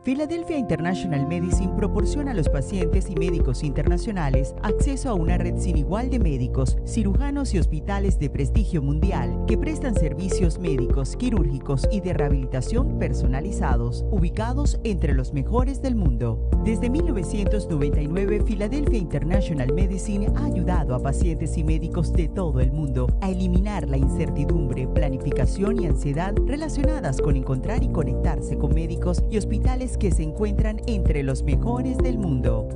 Philadelphia International Medicine proporciona a los pacientes y médicos internacionales acceso a una red sin igual de médicos, cirujanos y hospitales de prestigio mundial que prestan servicios médicos, quirúrgicos y de rehabilitación personalizados, ubicados entre los mejores del mundo. Desde 1999, Philadelphia International Medicine ha ayudado a pacientes y médicos de todo el mundo a eliminar la incertidumbre, planificación y ansiedad relacionadas con encontrar y conectarse con médicos y hospitales que se encuentran entre los mejores del mundo.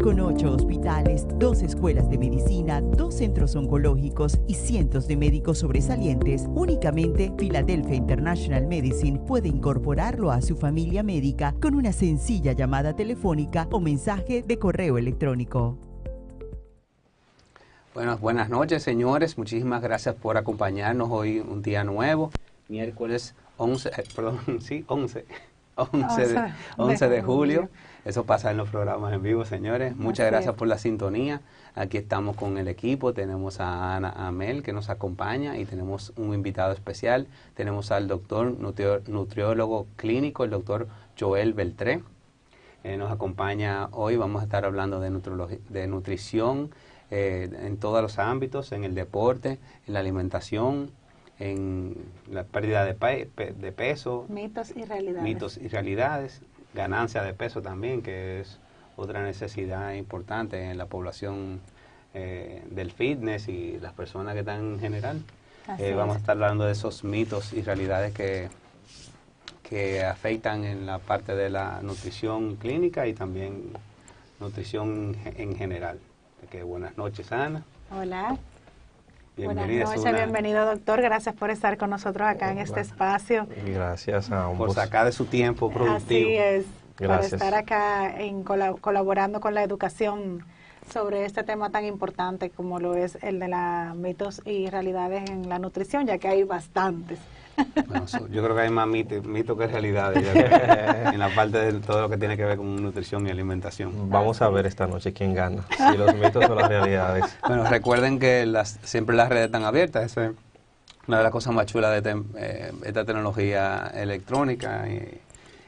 Con 8 hospitales, 2 escuelas de medicina, 2 centros oncológicos y cientos de médicos sobresalientes, únicamente Philadelphia International Medicine puede incorporarlo a su familia médica con una sencilla llamada telefónica o mensaje de correo electrónico. Bueno, buenas noches, señores. Muchísimas gracias por acompañarnos hoy, un día nuevo, miércoles 11 de julio. Eso pasa en los programas en vivo, señores. Muchas gracias por la sintonía. Aquí estamos con el equipo. Tenemos a Ana Amel que nos acompaña y tenemos un invitado especial. Tenemos al doctor nutriólogo clínico, el doctor Joel Beltré. Nos acompaña hoy. Vamos a estar hablando de nutrición en todos los ámbitos, en el deporte, en la alimentación, en la pérdida de peso, mitos y realidades, ganancia de peso también, que es otra necesidad importante en la población del fitness y las personas que están en general. Vamos a estar hablando de esos mitos y realidades que afectan en la parte de la nutrición clínica y también nutrición en general. Buenas noches, Ana. Hola. Buenas noches, bienvenido, doctor. Gracias por estar con nosotros acá en este espacio. Gracias a ambos. Por sacar de su tiempo productivo. Así es. Gracias. Por estar acá colaborando con la educación sobre este tema tan importante como lo es el de los mitos y realidades en la nutrición, ya que hay bastantes. Bueno, yo creo que hay más mitos que realidades en la parte de todo lo que tiene que ver con nutrición y alimentación. Vamos a ver esta noche quién gana, si los mitos o las realidades. Bueno, recuerden que siempre las redes están abiertas. Esa es una de las cosas más chulas de esta tecnología electrónica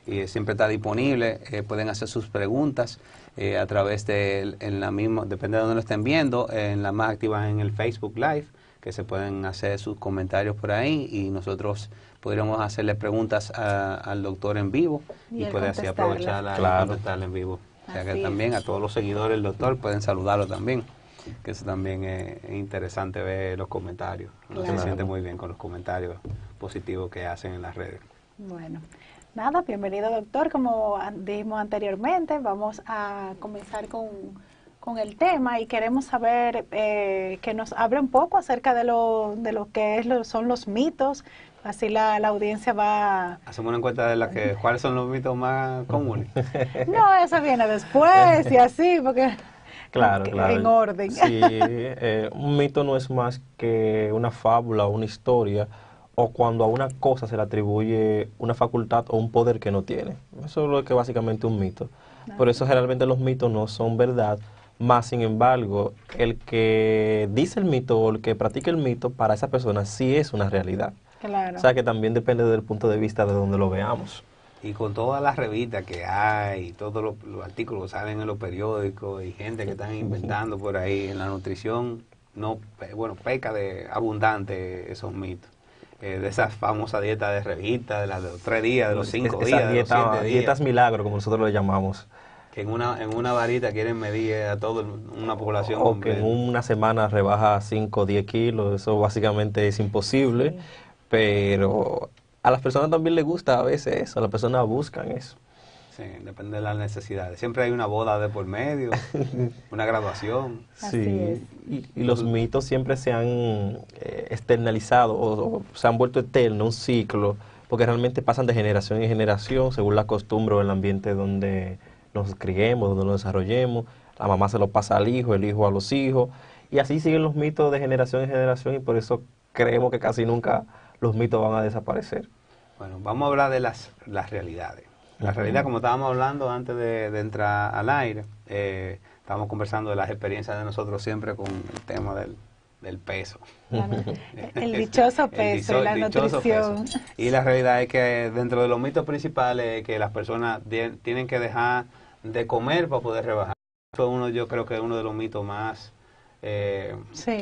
y siempre está disponible. Pueden hacer sus preguntas a través de, depende de dónde lo estén viendo, en la más activa en el Facebook Live, que se pueden hacer sus comentarios por ahí y nosotros podríamos hacerle preguntas al doctor en vivo y puede así aprovecharla y contestarla en vivo. O sea que también a todos los seguidores del doctor pueden saludarlo también, que eso también es interesante ver los comentarios. Uno se siente muy bien con los comentarios positivos que hacen en las redes. Bueno, nada, bienvenido, doctor. Como dijimos anteriormente, vamos a comenzar con el tema y queremos saber que nos hable un poco acerca de lo que son los mitos, así la audiencia va... Hacemos una encuesta de cuáles son los mitos más comunes. No, eso viene después y así, porque claro. En orden. Sí, un mito no es más que una fábula, una historia, o cuando a una cosa se le atribuye una facultad o un poder que no tiene. Eso es lo que básicamente es un mito. Por eso generalmente los mitos no son verdad. Más, sin embargo, el que dice el mito o el que practica el mito, para esa persona sí es una realidad. Claro. O sea que también depende del punto de vista de donde lo veamos. Y con todas las revistas que hay, todos los artículos que salen en los periódicos y gente que están inventando por ahí en la nutrición, peca de abundante esos mitos. De esas famosas dietas de revistas, de las de los 3 días, de los 5 días, de los 7 días. Dietas milagro, como nosotros lo llamamos. Que en una varita quieren medir a toda una población. O que en una semana rebaja 5 o 10 kilos, eso básicamente es imposible, sí. Pero a las personas también les gusta a veces eso, las personas buscan eso. Sí, depende de las necesidades. Siempre hay una boda de por medio, una graduación. Sí, y los mitos siempre se han externalizado o se han vuelto eternos, un ciclo, porque realmente pasan de generación en generación según la costumbre o el ambiente donde nos criemos, donde nos desarrollemos. La mamá se lo pasa al hijo, el hijo a los hijos, y así siguen los mitos de generación en generación, y por eso creemos que casi nunca los mitos van a desaparecer. Bueno, vamos a hablar de las realidades. La realidad, como estábamos hablando antes de entrar al aire, estábamos conversando de las experiencias de nosotros siempre con el tema del peso. El dichoso peso y la dichoso nutrición. peso. Y la realidad es que dentro de los mitos principales es que las personas tienen que dejar de comer para poder rebajar. Eso yo creo que es uno de los mitos más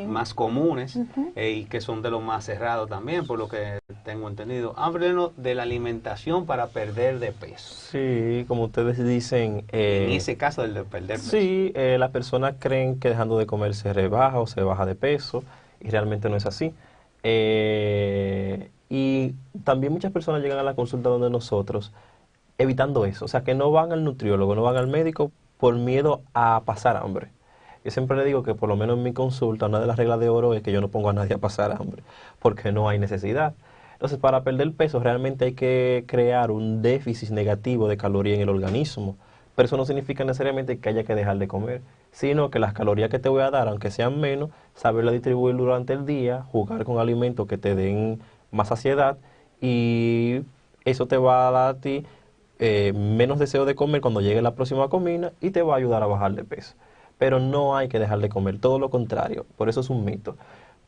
más comunes y que son de los más cerrados también, por lo que tengo entendido. Háblenos de la alimentación para perder de peso. Sí, como ustedes dicen... en ese caso, el de perder peso. Sí, las personas creen que dejando de comer se rebaja o se baja de peso, y realmente no es así. Y también muchas personas llegan a la consulta donde nosotros evitando eso, o sea, que no van al nutriólogo, no van al médico por miedo a pasar hambre. Yo siempre le digo que por lo menos en mi consulta, una de las reglas de oro es que yo no pongo a nadie a pasar hambre, porque no hay necesidad. Entonces, para perder peso realmente hay que crear un déficit negativo de caloría en el organismo, pero eso no significa necesariamente que haya que dejar de comer, sino que las calorías que te voy a dar, aunque sean menos, saberlas distribuir durante el día, jugar con alimentos que te den más saciedad, y eso te va a dar a ti menos deseo de comer cuando llegue la próxima comida y te va a ayudar a bajar de peso. Pero no hay que dejar de comer, todo lo contrario, por eso es un mito.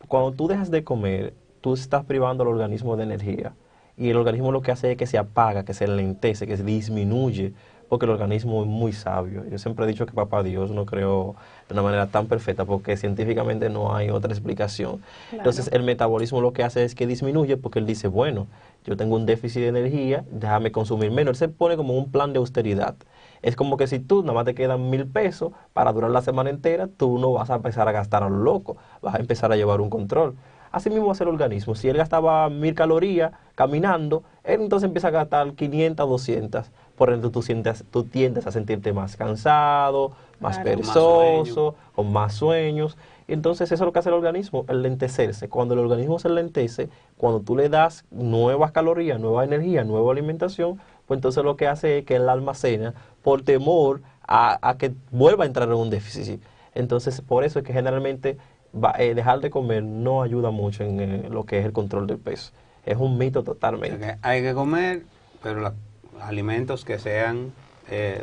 Cuando tú dejas de comer, tú estás privando al organismo de energía, y el organismo lo que hace es que se apaga, que se enlentece, que se disminuye, porque el organismo es muy sabio. Yo siempre he dicho que Papá Dios no creó de una manera tan perfecta, porque científicamente no hay otra explicación. Claro. Entonces el metabolismo lo que hace es que disminuye, porque él dice, bueno, yo tengo un déficit de energía, déjame consumir menos. Él se pone como un plan de austeridad. Es como que si tú nada más te quedan 1,000 pesos para durar la semana entera, tú no vas a empezar a gastar a lo loco, vas a empezar a llevar un control. Así mismo hace el organismo. Si él gastaba 1,000 calorías caminando, él entonces empieza a gastar 500, 200. Por ende, tú tiendes a sentirte más cansado, más perezoso, con más sueños. Y entonces eso es lo que hace el organismo, el lentecerse. Cuando el organismo se lentece, cuando tú le das nuevas calorías, nueva energía, nueva alimentación, pues entonces lo que hace es que él almacena por temor a que vuelva a entrar en un déficit. Entonces, por eso es que generalmente dejar de comer no ayuda mucho en lo que es el control del peso. Es un mito totalmente. O sea que hay que comer, pero los alimentos que sean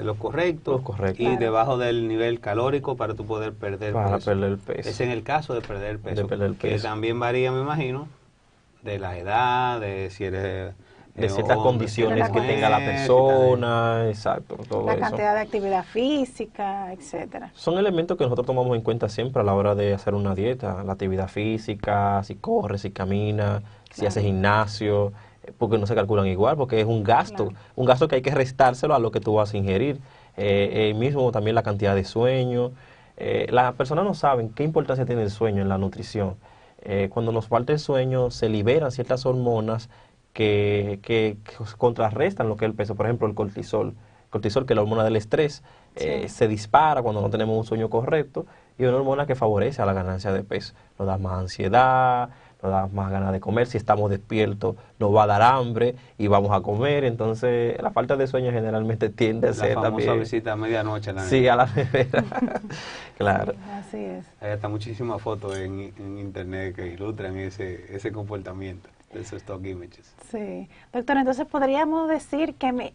los correctos y debajo del nivel calórico para tú poder perder peso. Es en el caso de perder peso. Que también varía, me imagino, de la edad, de si eres... de ciertas condiciones que tenga la persona, exacto, todo la eso. Cantidad de actividad física, etcétera. Son elementos que nosotros tomamos en cuenta siempre a la hora de hacer una dieta, la actividad física, si corres, si caminas, si haces gimnasio, porque no se calculan igual, porque es un gasto que hay que restárselo a lo que tú vas a ingerir. Mismo también la cantidad de sueño. Las personas no saben qué importancia tiene el sueño en la nutrición. Cuando nos falta el sueño, se liberan ciertas hormonas que contrarrestan lo que es el peso. Por ejemplo, el cortisol. El cortisol, que es la hormona del estrés, se dispara cuando no tenemos un sueño correcto, y es una hormona que favorece a la ganancia de peso. Nos da más ansiedad, nos da más ganas de comer. Si estamos despiertos, nos va a dar hambre y vamos a comer. Entonces, la falta de sueño generalmente tiende a ser también... La famosa visita a medianoche. Sí, a la nevera. Claro. Sí, así es. Hay hasta muchísimas fotos en internet que ilustran ese comportamiento. Esos stock images. Sí. Doctor, entonces podríamos decir que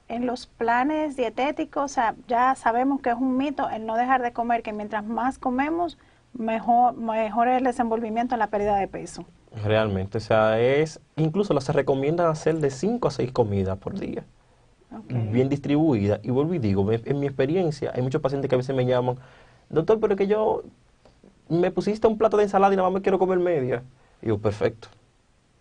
en los planes dietéticos, o sea, ya sabemos que es un mito el no dejar de comer, que mientras más comemos, mejor el desenvolvimiento en la pérdida de peso. Realmente, o sea, incluso se recomienda hacer de 5 a 6 comidas por día. Bien distribuidas. Y vuelvo y digo, en mi experiencia, hay muchos pacientes que a veces me llaman, doctor, pero es que yo me pusiste un plato de ensalada y nada más me quiero comer media. Y digo, perfecto.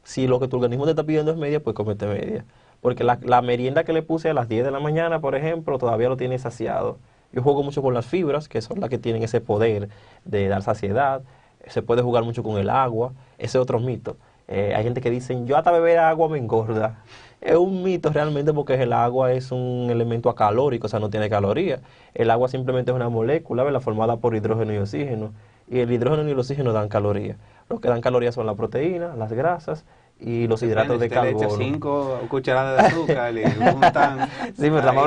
Si lo que tu organismo te está pidiendo es media, pues cómete media. Porque la merienda que le puse a las 10 de la mañana, por ejemplo, todavía lo tiene saciado. Yo juego mucho con las fibras, que son las que tienen ese poder de dar saciedad. Se puede jugar mucho con el agua. Ese es otro mito. Hay gente que dice, yo hasta beber agua me engorda. Es un mito realmente, porque el agua es un elemento acalórico, o sea, no tiene calorías. El agua simplemente es una molécula, ¿verdad?, formada por hidrógeno y oxígeno. Y el hidrógeno y el oxígeno dan calorías. Lo que dan calorías son las proteínas, las grasas y los hidratos de carbono. Le echa 5 cucharadas de azúcar y juntan. Sí, pero estamos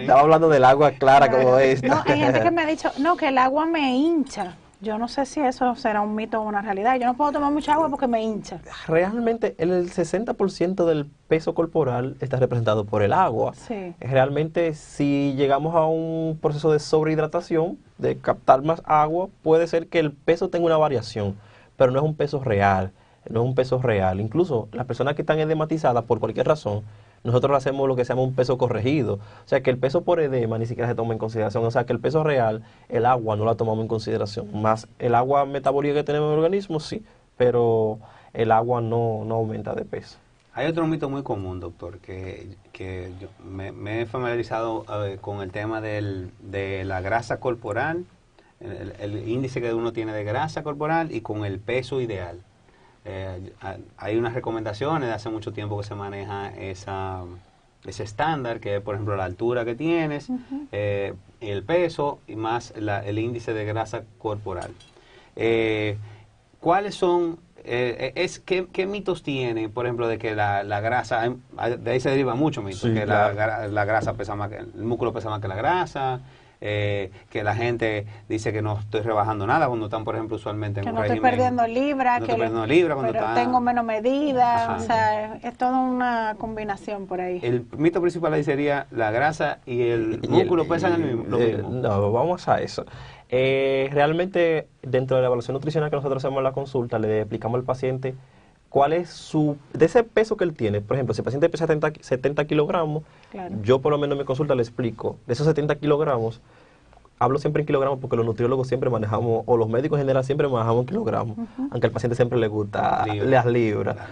hablando del agua clara como esta. No, hay gente que me ha dicho, no, que el agua me hincha. Yo no sé si eso será un mito o una realidad. Yo no puedo tomar mucha agua porque me hincha. Realmente el 60% del peso corporal está representado por el agua. Sí. Realmente si llegamos a un proceso de sobrehidratación, de captar más agua, puede ser que el peso tenga una variación, pero no es un peso real, no es un peso real. Incluso las personas que están edematizadas por cualquier razón, nosotros hacemos lo que se llama un peso corregido. O sea que el peso por edema ni siquiera se toma en consideración. O sea que el peso real, el agua no la tomamos en consideración. Más el agua metabólica que tenemos en el organismo, sí, pero el agua no aumenta de peso. Hay otro mito muy común, doctor, que yo me he familiarizado con el tema de la grasa corporal, el índice que uno tiene de grasa corporal y con el peso ideal. Hay unas recomendaciones de hace mucho tiempo que se maneja ese estándar, que es, por ejemplo, la altura que tienes, el peso y más el índice de grasa corporal. ¿Cuáles son, qué mitos tiene, por ejemplo, de que la grasa, de ahí se deriva mucho mito, Sí, que claro. la grasa pesa más, el músculo pesa más que la grasa? Que la gente dice que no estoy rebajando nada cuando están, por ejemplo, usualmente en Que un no estoy régimen. perdiendo libras, No estoy perdiendo libras cuando pero está- tengo menos medidas. Ajá. O sea, es toda una combinación por ahí. El mito principal ahí sería la grasa y el músculo pesan lo mismo. No, vamos a eso. Realmente, dentro de la evaluación nutricional que nosotros hacemos en la consulta, le explicamos al paciente cuál es de ese peso que él tiene. Por ejemplo, si el paciente pesa 70 kilogramos, Claro. yo por lo menos en mi consulta le explico, de esos 70 kilogramos, hablo siempre en kilogramos porque los nutriólogos siempre manejamos, o los médicos en general siempre manejamos en kilogramos, aunque al paciente siempre le gusta las libras. Claro.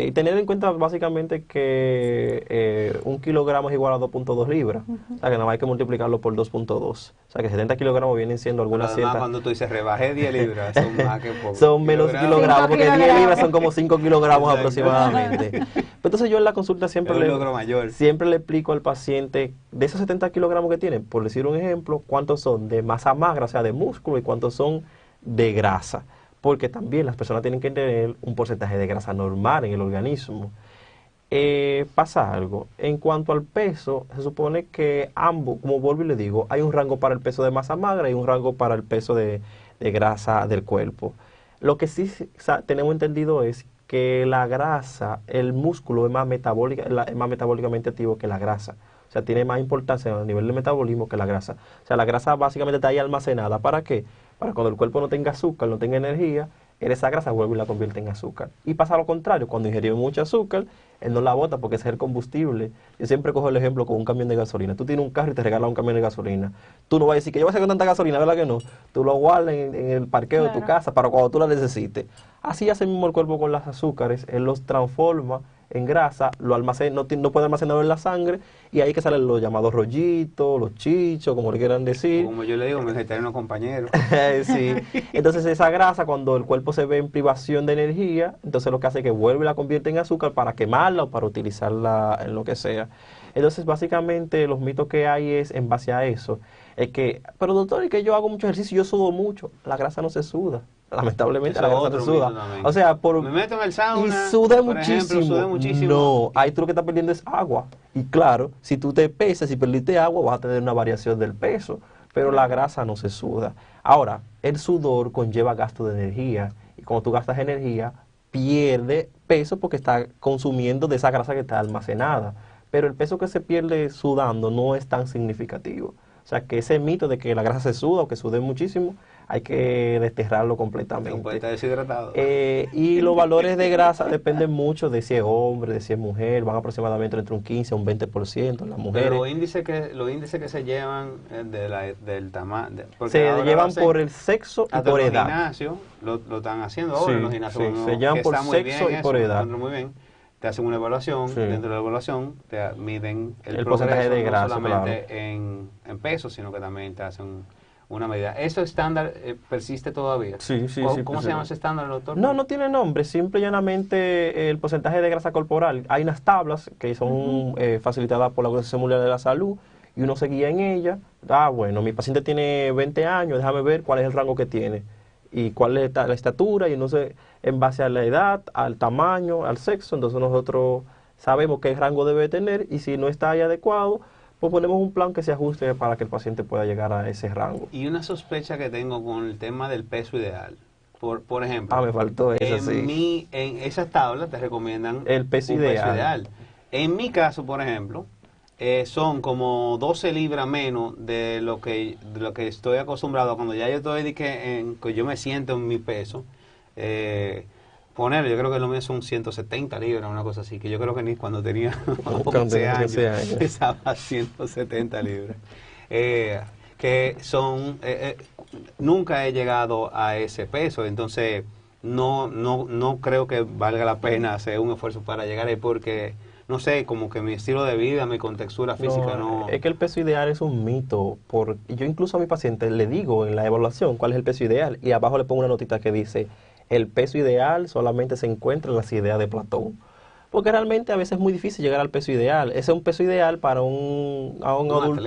Y tener en cuenta básicamente que 1 kilogramo es igual a 2.2 libras, o sea que nada más hay que multiplicarlo por 2.2, o sea que 70 kilogramos vienen siendo Pero algunas además, ciertas... cuando tú dices rebajé 10 libras, son más que poco. Son menos kilogramos, porque 10 kilogramos. libras son como 5 kilogramos Exacto. aproximadamente. Entonces yo en la consulta siempre Es un logro mayor. siempre le explico al paciente, de esos 70 kilogramos que tiene, por decir un ejemplo, cuántos son de masa magra, o sea, de músculo, y cuántos son de grasa. Porque también las personas tienen que tener un porcentaje de grasa normal en el organismo. Pasa algo. En cuanto al peso, se supone que ambos, como vuelvo y le digo, hay un rango para el peso de masa magra y un rango para el peso de grasa del cuerpo. Lo que sí tenemos entendido es que la grasa, el músculo es más metabólicamente activo que la grasa. O sea, tiene más importancia a nivel de metabolismo que la grasa. O sea, la grasa básicamente está ahí almacenada. ¿Para qué? Para cuando el cuerpo no tenga azúcar, no tenga energía, esa grasa vuelve y la convierte en azúcar. Y pasa lo contrario, cuando ingirió mucho azúcar, él no la bota porque ese es el combustible. Yo siempre cojo el ejemplo con un camión de gasolina. Tú tienes un carro y te regalan un camión de gasolina. Tú no vas a decir que yo voy a hacer con tanta gasolina, ¿verdad que no? Tú lo guardas en el parqueo de tu casa para cuando tú la necesites. Así hace mismo el cuerpo con los azúcares, él los transforma en grasa, lo almacena, no puede almacenarlo en la sangre, y ahí que salen los llamados rollitos, los chichos, como le quieran decir. Como yo le digo, me vegetariano compañero. Sí. Entonces esa grasa, cuando el cuerpo se ve en privación de energía, entonces lo que hace es que vuelve y la convierte en azúcar para quemarla o para utilizarla en lo que sea. Entonces básicamente los mitos que hay es en base a eso. Es que, pero doctor, es que yo hago mucho ejercicio y yo sudo mucho. La grasa no se suda. Lamentablemente Eso la es grasa no se otro mito suda. también. O sea, Me meto en el sauna, y sude por ejemplo, muchísimo. sudé muchísimo. No, ahí tú lo que estás perdiendo es agua. Y claro, si tú te pesas y perdiste agua, vas a tener una variación del peso. Pero la grasa no se suda. Ahora, el sudor conlleva gasto de energía. Y cuando tú gastas energía, pierde peso porque está consumiendo de esa grasa que está almacenada. Pero el peso que se pierde sudando no es tan significativo. O sea, que ese mito de que la grasa se suda o que sude muchísimo, hay que desterrarlo No puede completamente. estar deshidratado. Y los valores de grasa dependen mucho de si es hombre, de si es mujer, van aproximadamente entre un 15 a un 20% en las Pero mujeres. los índices que se llevan del tamaño. Se llevan por el sexo y hasta por en los edad. gimnasios lo están haciendo ahora Sí, en los gimnasios. sí, uno- se llevan que por está muy sexo bien y por eso, edad. encuentro muy bien. Te hacen una evaluación, Sí. dentro de la evaluación te miden El porcentaje progreso, de grasa, no solamente en peso, sino que también te hacen una medida. ¿Eso estándar persiste todavía? Sí, sí, ¿Cómo, sí, cómo se persiste. llama ese estándar, doctor? No, no tiene nombre, simple y llanamente el porcentaje de grasa corporal. Hay unas tablas que son facilitadas por la Organización Mundial de la Salud y uno se guía en ellas. Bueno, mi paciente tiene 20 años, déjame ver cuál es el rango que tiene y cuál es la estatura, y entonces en base a la edad, al tamaño, al sexo, entonces nosotros sabemos qué rango debe tener, y si no está ahí adecuado, pues ponemos un plan que se ajuste para que el paciente pueda llegar a ese rango. Y una sospecha que tengo con el tema del peso ideal. Por ejemplo, Me faltó eso, sí. En esas tablas te recomiendan El peso un ideal. En mi caso, por ejemplo, son como 12 libras menos de lo que estoy acostumbrado. Cuando ya yo estoy que yo me siento en mi peso, yo creo que lo mío son 170 libras, una cosa así, que yo creo que ni cuando tenía 11 años pesaba 170 libras. Que son, nunca he llegado a ese peso, entonces no creo que valga la pena hacer un esfuerzo para llegar ahí porque, no sé, como que mi estilo de vida, mi contextura física no... Es que el peso ideal es un mito. Yo incluso a mi paciente le digo en la evaluación cuál es el peso ideal y abajo le pongo una notita que dice, el peso ideal solamente se encuentra en las ideas de Platón. Porque realmente a veces es muy difícil llegar al peso ideal. Ese es un peso ideal para un adulto.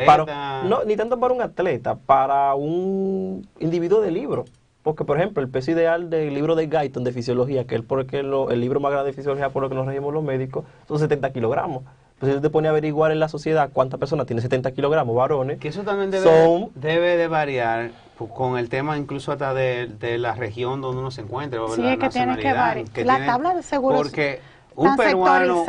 No, ni tanto para un atleta, para un individuo de libro. Porque, por ejemplo, el peso ideal del libro de Guyton de fisiología, que es porque el libro más grande de fisiología por lo que nos regimos los médicos, son 70 kilogramos. Pues si usted te pone a averiguar en la sociedad cuántas personas tienen 70 kilogramos, varones. Que eso también debe de variar con el tema incluso hasta de la región donde uno se encuentre. Sí, es que tiene que variar. La tabla de seguros. Porque un peruano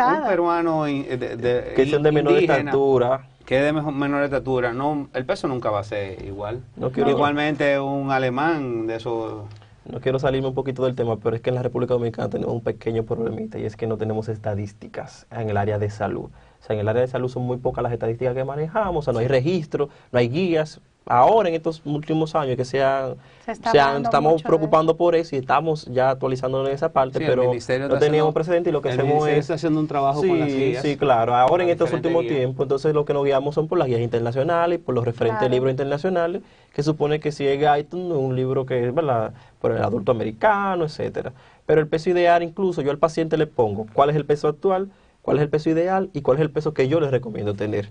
que son de menor estatura, que es de menor estatura, no, el peso nunca va a ser igual. Igualmente un alemán de esos... No quiero salirme un poquito del tema, pero es que en la República Dominicana tenemos un pequeño problemita y es que no tenemos estadísticas en el área de salud. O sea, en el área de salud son muy pocas las estadísticas que manejamos, o sea, no hay registro, no hay guías. Ahora, en estos últimos años, que estamos preocupando por eso y estamos ya actualizándonos en esa parte, pero no teníamos precedente y lo que hacemos es... está haciendo un trabajo con las guías. Sí, claro. Ahora, en estos últimos tiempos, entonces lo que nos guiamos son por las guías internacionales, por los referentes libros internacionales, que supone que si es Guyton, un libro que es, ¿verdad?, por el adulto americano, etcétera. Pero el peso ideal, incluso yo al paciente le pongo cuál es el peso actual, cuál es el peso ideal y cuál es el peso que yo les recomiendo tener.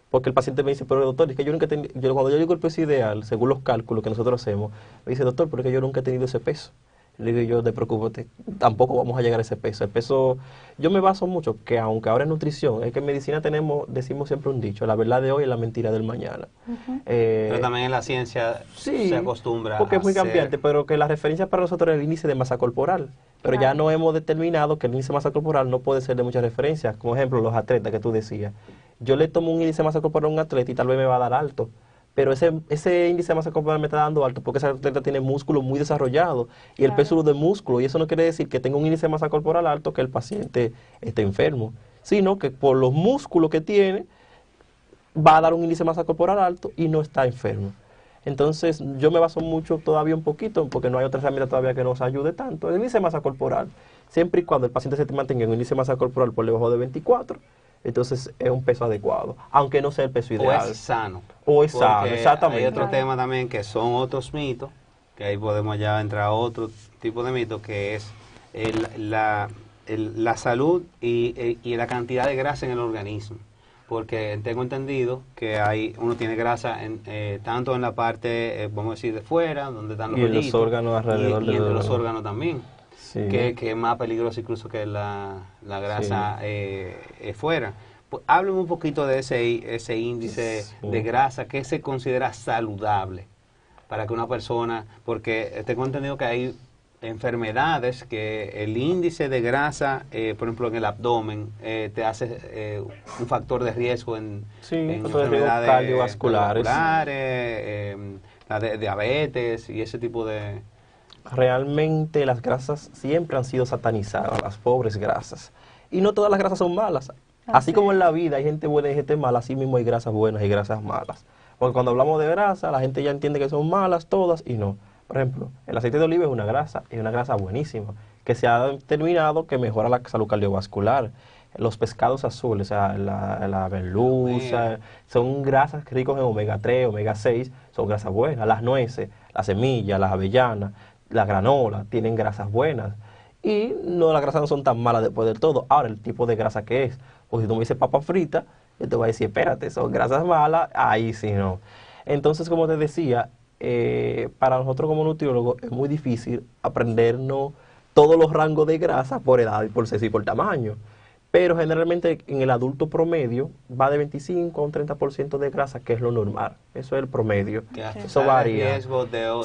Porque el paciente me dice, pero doctor, es que yo nunca he tenido, cuando yo digo el peso ideal, según los cálculos que nosotros hacemos, me dice, doctor, pero es que yo nunca he tenido ese peso. Le digo yo, preocúpate, tampoco vamos a llegar a ese peso. El peso, yo me baso mucho, que aunque ahora en nutrición, es que en medicina decimos siempre un dicho, la verdad de hoy es la mentira del mañana. Pero también en la ciencia se acostumbra porque es muy cambiante, pero que la referencia para nosotros es el índice de masa corporal. Pero ya no hemos determinado que el índice de masa corporal no puede ser de muchas referencias. Como ejemplo, los atletas que tú decías. Yo le tomo un índice de masa corporal a un atleta y tal vez me va a dar alto. Pero ese índice de masa corporal me está dando alto porque ese atleta tiene músculo muy desarrollado y el peso de músculo. Y eso no quiere decir que tenga un índice de masa corporal alto que el paciente esté enfermo. Sino que por los músculos que tiene va a dar un índice de masa corporal alto y no está enfermo. Entonces, yo me baso mucho todavía un poquito, porque no hay otra herramienta todavía que nos ayude tanto. El índice de masa corporal, siempre y cuando el paciente se mantenga en un índice de masa corporal por debajo de 24, entonces es un peso adecuado, aunque no sea el peso ideal. O es sano. O es sano, exactamente. Hay otro tema también que son otros mitos, que ahí podemos ya entrar a otro tipo de mito, que es la salud y la cantidad de grasa en el organismo. Porque tengo entendido que uno tiene grasa tanto en la parte, vamos a decir, de fuera, donde están los y en los órganos alrededor y entre los órganos también, sí. que es más peligroso incluso que la grasa fuera. Pues, háblame un poquito de ese índice de grasa que se considera saludable para que una persona, porque tengo entendido que hay enfermedades que el índice de grasa, por ejemplo en el abdomen, te hace un factor de riesgo en enfermedades cardiovasculares, la de diabetes y ese tipo de... Realmente las grasas siempre han sido satanizadas, las pobres grasas. Y no todas las grasas son malas. Así como en la vida hay gente buena y gente mala, así mismo hay grasas buenas y grasas malas. Porque cuando hablamos de grasa, la gente ya entiende que son malas todas y no. Por ejemplo, el aceite de oliva es una grasa buenísima, que se ha determinado que mejora la salud cardiovascular. Los pescados azules, o sea, la merluza, son grasas ricas en omega 3, omega 6, son grasas buenas. Las nueces, las semillas, las avellanas, la granola, tienen grasas buenas. Y no, las grasas no son tan malas después del todo. Ahora, el tipo de grasa que es, porque si tú me dices papa frita, yo te voy a decir, espérate, son grasas malas, ahí sí no. Entonces, como te decía, para nosotros como nutriólogos es muy difícil aprendernos todos los rangos de grasa por edad y por sexo y por tamaño. pero generalmente en el adulto promedio va de 25 a un 30% de grasa, que es lo normal. Eso es el promedio. Eso varía.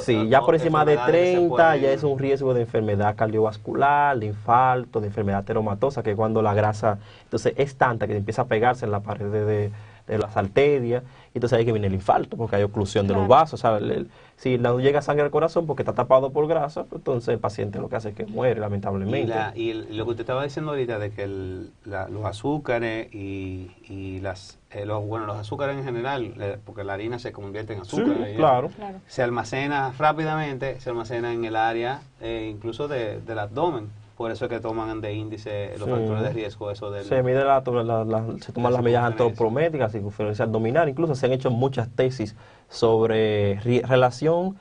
Sí, ya por encima de 30 ya es un riesgo de enfermedad cardiovascular, de infarto, de enfermedad ateromatosa, que es cuando la grasa entonces es tanta que empieza a pegarse en la pared de las arterias, y entonces ahí que viene el infarto, porque hay oclusión de los vasos. ¿Sabes? Si no llega sangre al corazón porque está tapado por grasa, entonces el paciente lo que hace es que muere, lamentablemente. Y lo que usted estaba diciendo ahorita de que los azúcares y los azúcares en general, porque la harina se convierte en azúcar, Sí, claro. se almacena rápidamente, se almacena en el área incluso del abdomen. Por eso es que toman de índice los factores de riesgo. Eso se mide se toman las medidas antropométricas, circunferencia abdominal. Incluso se han hecho muchas tesis sobre relación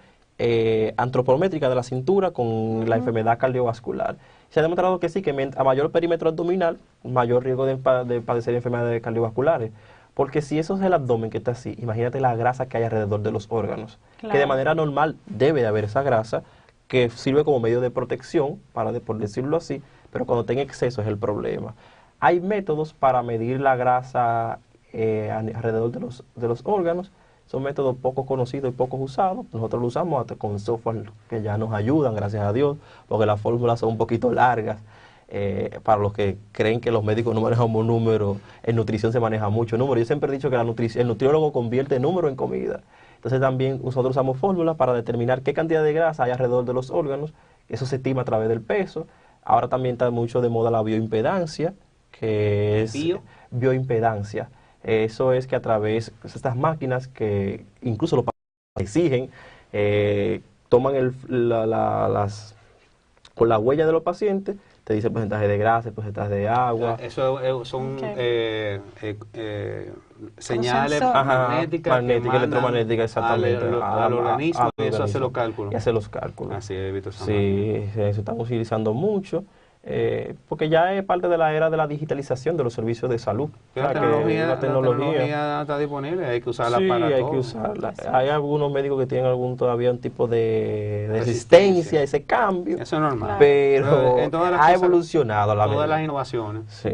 antropométrica de la cintura con la enfermedad cardiovascular. Se ha demostrado que sí, que a mayor perímetro abdominal, mayor riesgo de padecer enfermedades cardiovasculares. Porque si eso es el abdomen que está así, imagínate la grasa que hay alrededor de los órganos. Claro. Que de manera normal debe de haber esa grasa, que sirve como medio de protección, por decirlo así, pero cuando está en exceso es el problema. Hay métodos para medir la grasa alrededor de los órganos. Son métodos poco conocidos y poco usados. Nosotros lo usamos hasta con software que ya nos ayudan, gracias a Dios, porque las fórmulas son un poquito largas. Para los que creen que los médicos no manejamos números, en nutrición se maneja mucho número. Yo siempre he dicho que el nutriólogo convierte número en comida. Entonces también nosotros usamos fórmulas para determinar qué cantidad de grasa hay alrededor de los órganos. Eso se estima a través del peso. Ahora también está mucho de moda la bioimpedancia, que es bioimpedancia. Eso es que a través de estas máquinas que incluso los pacientes exigen, toman con la huella de los pacientes, te dice el porcentaje de grasa, el porcentaje de agua. Eso son señales magnéticas, electromagnéticas, exactamente, al organismo, y eso hace los cálculos. Y hace los cálculos. Así es, Víctor. Sí, eso estamos utilizando mucho, porque ya es parte de la era de la digitalización de los servicios de salud. La tecnología está disponible, hay que usarla para todo. Sí, hay que usarla. Hay algunos médicos que tienen todavía un tipo de resistencia a ese cambio. Eso es normal. Pero ha evolucionado la todas las innovaciones. Sí.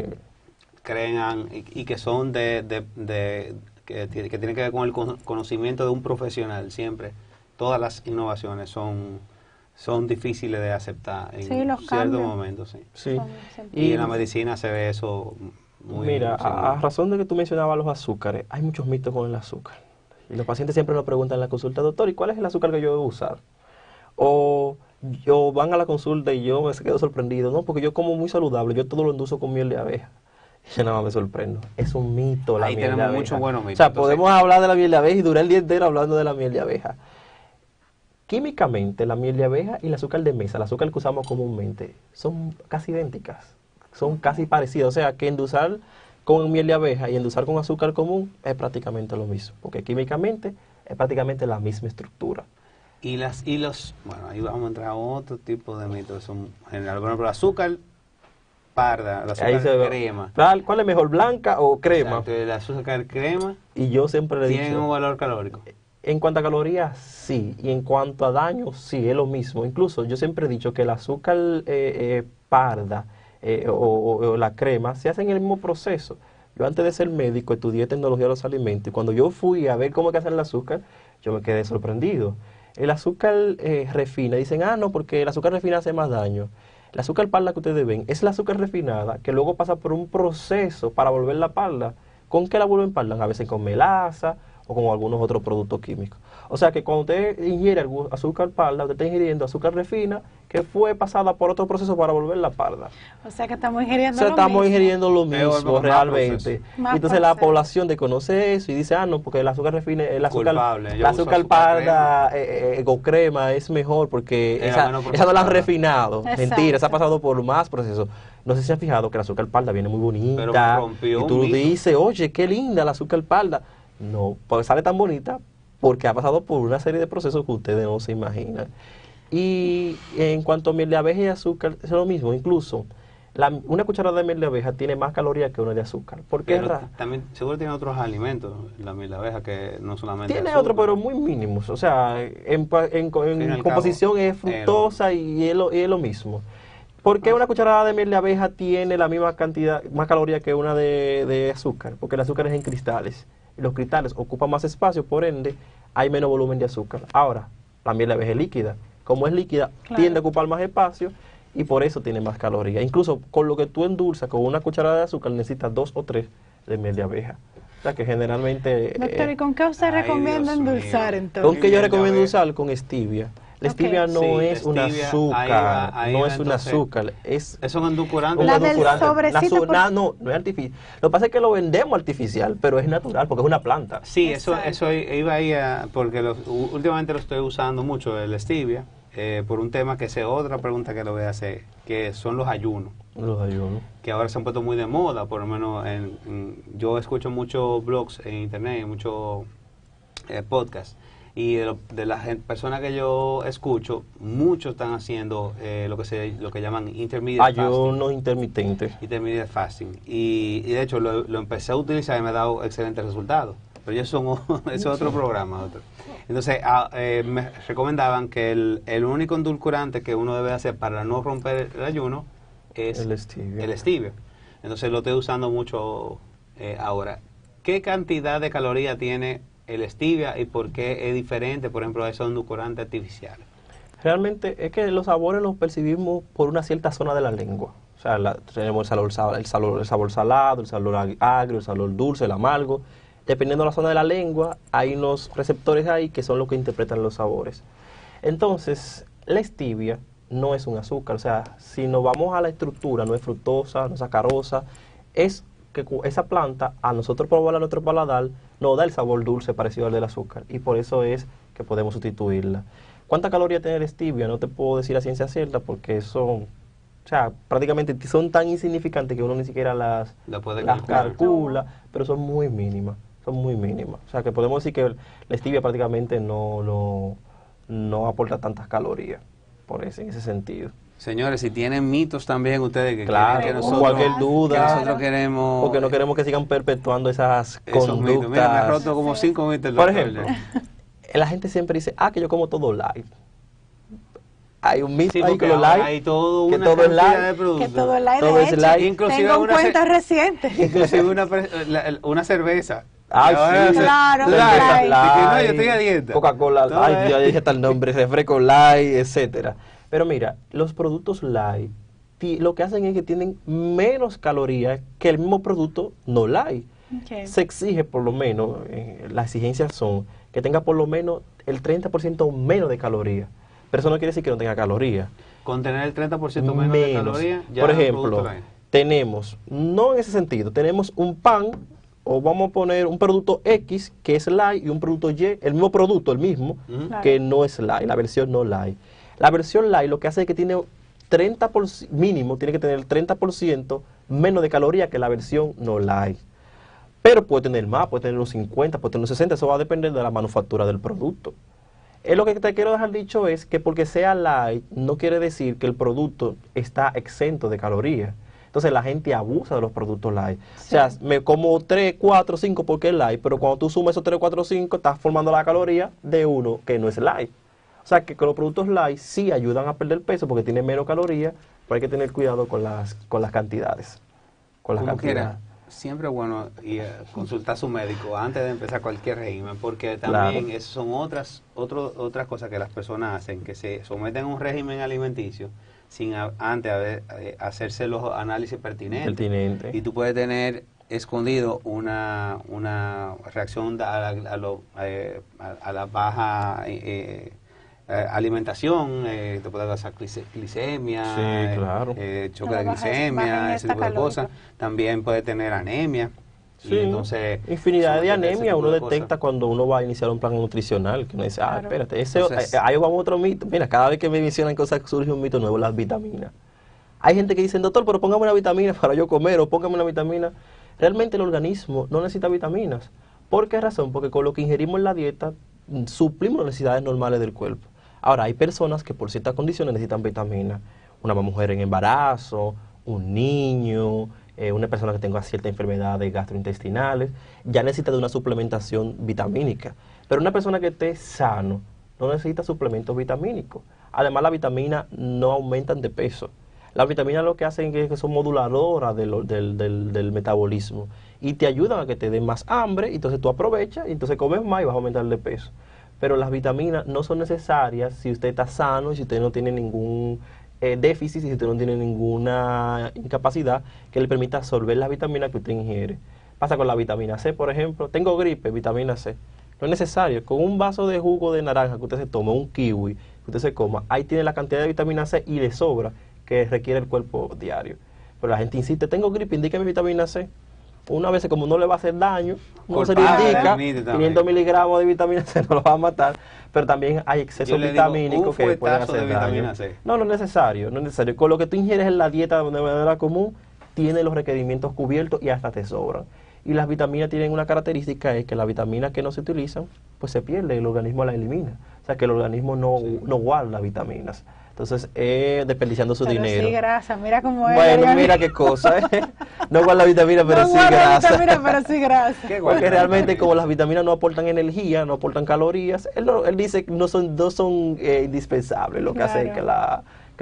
Crean y que son que tienen que ver con el conocimiento de un profesional siempre. Todas las innovaciones son difíciles de aceptar en ciertos momentos. Sí. Y en la medicina se ve eso muy bien. Mira, a razón de que tú mencionabas los azúcares, hay muchos mitos con el azúcar. Y los pacientes siempre nos preguntan en la consulta, doctor, ¿y cuál es el azúcar que yo debo usar? O van a la consulta y yo me quedo sorprendido, no, porque yo como muy saludable, yo todo lo endulzo con miel de abeja. Yo nada más me sorprendo. Es un mito la miel de abeja. Ahí tenemos muchos buenos mitos. O sea, podemos hablar de la miel de abeja y durar el día entero hablando de la miel de abeja. Químicamente, la miel de abeja y el azúcar de mesa, el azúcar que usamos comúnmente, son casi idénticas. Son casi parecidas. O sea, que endulzar con miel de abeja y endulzar con azúcar común es prácticamente lo mismo. Porque químicamente es prácticamente la misma estructura. Bueno, ahí vamos a entrar a otro tipo de mitos. Son general, por ejemplo, el azúcar parda, el azúcar crema. ¿Cuál es mejor, blanca o crema? Exacto, el azúcar crema. Y yo siempre le digo, ¿tiene un valor calórico? En cuanto a calorías, sí. Y en cuanto a daño, sí, es lo mismo. Incluso yo siempre he dicho que el azúcar parda o la crema se hace en el mismo proceso. Yo antes de ser médico estudié tecnología de los alimentos y cuando yo fui a ver cómo es que hacen el azúcar, yo me quedé sorprendido. El azúcar refina, dicen, no, porque el azúcar refina hace más daño. El azúcar parda que ustedes ven es la azúcar refinada que luego pasa por un proceso para volverla parda. ¿Con qué la vuelven parda? A veces con melaza o con algunos otros productos químicos. O sea que cuando usted ingiere azúcar parda, usted está ingiriendo azúcar refina que fue pasada por otro proceso para volverla parda. O sea que estamos ingiriendo lo mismo realmente. Entonces la población desconoce eso y dice, no, porque el azúcar refina, el azúcar parda o crema es mejor porque esa no la han refinado. Exacto. Mentira, esa ha pasado por más procesos. No sé si se han fijado que el azúcar parda viene muy bonita. Y tú dices, oye, qué linda la azúcar parda. No, porque sale tan bonita porque ha pasado por una serie de procesos que ustedes no se imaginan. Y en cuanto a miel de abeja y azúcar, es lo mismo. Incluso una cucharada de miel de abeja tiene más calorías que una de azúcar. ¿Por qué? También seguro tiene otros alimentos la miel de abeja que no solamente tiene otros, pero muy mínimos. O sea, en composición es fructosa y es lo mismo. ¿Por qué una cucharada de miel de abeja tiene la misma cantidad, más calorías que una de azúcar? Porque el azúcar es en cristales. Y los cristales ocupan más espacio, por ende, hay menos volumen de azúcar. Ahora, la miel de abeja es líquida. Como es líquida, Claro. tiende a ocupar más espacio y por eso tiene más calorías. Incluso con lo que tú endulzas, con una cucharada de azúcar, necesitas 2 o 3 de miel de abeja. O sea que generalmente... Doctor, ¿y con qué usted ay, recomienda Dios endulzar mío. entonces? ¿Con qué yo miel de recomiendo abeja. usar? Con stevia. La Ok. stevia no Sí, es un stevia, azúcar, ahí no va es un entonces. azúcar, es Es un endulcorante. un La del edulcorante. sobrecito, por- No es artificial. Lo que pasa es que lo vendemos artificial, pero es natural porque es una planta. Sí, Exacto. eso iba ahí porque últimamente lo estoy usando mucho, el stevia, por un tema que es otra pregunta que le voy a hacer, que son los ayunos, Los ayunos. que ahora se han puesto muy de moda, por lo menos yo escucho muchos blogs en internet, muchos podcasts, y de las personas que yo escucho, muchos están haciendo lo que llaman intermediate fasting. Ayuno intermitente. Intermediate fasting. Y de hecho lo empecé a utilizar y me ha dado excelentes resultados. Pero eso es otro programa. Entonces, me recomendaban que el único endulcorante que uno debe hacer para no romper el ayuno es El stevia. el stevia. Entonces lo estoy usando mucho ahora. ¿Qué cantidad de calorías tiene el stevia y por qué es diferente, por ejemplo, a esos endulcorantes artificiales? Realmente es que los sabores los percibimos por una cierta zona de la lengua. O sea, tenemos el sabor salado, el sabor agrio, el sabor dulce, el amargo. Dependiendo de la zona de la lengua, hay unos receptores ahí que son los que interpretan los sabores. Entonces, la stevia no es un azúcar. O sea, si nos vamos a la estructura, no es fructosa, no es sacarosa, es que esa planta, a nosotros probarla en nuestro paladar, nos da el sabor dulce parecido al del azúcar. Y por eso es que podemos sustituirla. ¿Cuánta caloría tiene la stevia? No te puedo decir a ciencia cierta porque son, o sea, prácticamente son tan insignificantes que uno ni siquiera las Lo puede las calcular. calcula, pero son muy mínimas. Son muy mínimas. O sea, que podemos decir que la stevia prácticamente no aporta tantas calorías, en ese sentido. Señores, si tienen mitos también ustedes que Claro, quieren que con nosotros, cualquier duda. que nosotros queremos... Porque no queremos que sigan perpetuando esas esos mitos. Mira, me ha conductas. roto como 5 mitos el Por doctor ejemplo, ya. la gente siempre dice, que yo como todo light. Hay un mito Sí, ahí porque que lo ahora light, hay todo que una todo es cantidad light, de productos. Que todo el aire Todo es hecho. light. Inclusive Tengo un una cuento reciente. Inclusive una cerveza. Ay, Y ahora sí. Claro, light. light. De que no, yo estoy a dieta. Coca-Cola, Todo ay, es- ya dije hasta el nombre, refresco light, etcétera. Pero mira, los productos light, lo que hacen es que tienen menos calorías que el mismo producto no light. Ok. Se exige por lo menos, las exigencias son que tenga por lo menos el 30% menos de calorías. Pero eso no quiere decir que no tenga calorías. Con tener el 30% menos de calorías, ya Por es un ejemplo, producto light. tenemos, no en ese sentido, tenemos un pan, o vamos a poner un producto X que es light y un producto Y, el mismo producto, el mismo, Ujú. Claro. que no es light, la versión no light. La versión light lo que hace es que tiene 30%, mínimo, tiene que tener el 30% menos de calorías que la versión no light. Pero puede tener más, puede tener un 50, puede tener un 60, eso va a depender de la manufactura del producto. Lo que te quiero dejar dicho es que porque sea light no quiere decir que el producto está exento de calorías. Entonces la gente abusa de los productos light. Sí. O sea, me como 3, 4, 5 porque es light, pero cuando tú sumas esos 3, 4, 5, estás formando la caloría de uno que no es light. O sea, que los productos light sí ayudan a perder peso porque tienen menos calorías, pero hay que tener cuidado con las cantidades. Con las Como cantidades. quiera, siempre es bueno consultar a su médico antes de empezar cualquier régimen, porque también Claro. esas son otras cosas que las personas hacen, que se someten a un régimen alimenticio sin antes hacerse los análisis pertinentes. Pertinente. Y tú puedes tener escondido una reacción a la baja alimentación, te puede causar glicemia, Sí, claro. choque La de baja glicemia, ese ingesta tipo de cosas. calórica. También puede tener anemia. Sí, Y entonces, infinidad de someterse a ese anemia tipo uno de detecta cosas. cuando uno va a iniciar un plan nutricional, que uno dice, Claro. espérate, Entonces- ahí vamos a otro mito. Mira, cada vez que me mencionan cosas surge un mito nuevo, las vitaminas. Hay gente que dice, doctor, pero póngame una vitamina para yo comer, o póngame una vitamina. Realmente el organismo no necesita vitaminas. ¿Por qué razón? Porque con lo que ingerimos en la dieta, suplimos las necesidades normales del cuerpo. Ahora, hay personas que por ciertas condiciones necesitan vitaminas. Una mujer en embarazo, un niño, una persona que tenga ciertas enfermedades gastrointestinales, ya necesita de una suplementación vitamínica. Pero una persona que esté sano no necesita suplementos vitamínicos. Además, las vitaminas no aumentan de peso. Las vitaminas lo que hacen es que son moduladoras del metabolismo y te ayudan a que te den más hambre, y entonces tú aprovechas y entonces comes más y vas a aumentar de peso. Pero las vitaminas no son necesarias si usted está sano y si usted no tiene ningún déficit, si usted no tiene ninguna incapacidad que le permita absorber las vitaminas que usted ingiere. Pasa con la vitamina C, por ejemplo. Tengo gripe, vitamina C. No es necesario. Con un vaso de jugo de naranja que usted se tome, un kiwi que usted se coma, ahí tiene la cantidad de vitamina C y le sobra que requiere el cuerpo diario. Pero la gente insiste, tengo gripe, indíqueme vitamina C. Una vez, como no le va a hacer daño, uno se le indica 500 miligramos de vitamina C, no lo va a matar, pero también hay exceso vitamínico que puede hacer daño. No, no es necesario, no es necesario. Con lo que tú ingieres en la dieta de manera común, tiene los requerimientos cubiertos y hasta te sobran. Y las vitaminas tienen una característica, es que las vitaminas que no se utilizan, pues se pierde, el organismo las elimina. O sea, que el organismo no guarda las vitaminas. Entonces, desperdiciando su dinero. Sí, grasa, mira cómo es. Bueno, mira qué cosa, No guarda vitamina, pero no sí guarda grasa. Vitamina, pero sí grasa. Porque realmente, como las vitaminas no aportan energía, no aportan calorías, él dice que no son indispensables, lo que hace es que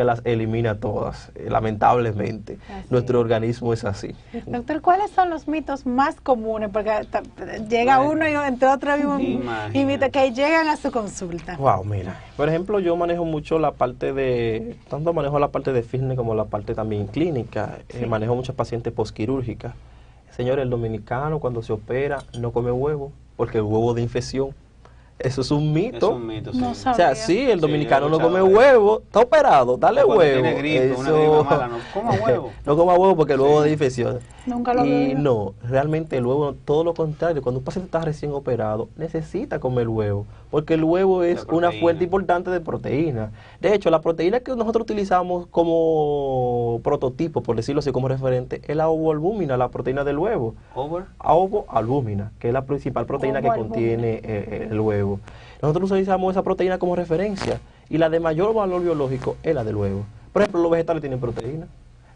las elimina todas, lamentablemente. Nuestro organismo es así. Doctor, ¿cuáles son los mitos más comunes? Porque llega uno y entre otros y mitos que llegan a su consulta. Wow, mira. Por ejemplo, yo manejo mucho la parte tanto manejo la parte de fitness como la parte también clínica. Manejo muchas pacientes posquirúrgicas. Señor, el dominicano cuando se opera no come huevo, porque el huevo de infección. Eso es un mito. Es un mito, sí. No o sea, sí, el dominicano no come huevo, está operado, dale cuando huevo. Tiene gripe, una gripe mala, no coma huevo. No coma huevo porque el huevo de infección. Nunca lo Y veo. no, realmente el huevo, todo lo contrario, cuando un paciente está recién operado, necesita comer huevo, porque el huevo es una fuente importante de proteína. De hecho, la proteína que nosotros utilizamos como prototipo, por decirlo así, como referente, es la ovoalbúmina, la proteína del huevo. Ovoalbúmina, que es la principal proteína que contiene el huevo. Nosotros utilizamos esa proteína como referencia, y la de mayor valor biológico es la del huevo. Por ejemplo, los vegetales tienen proteína,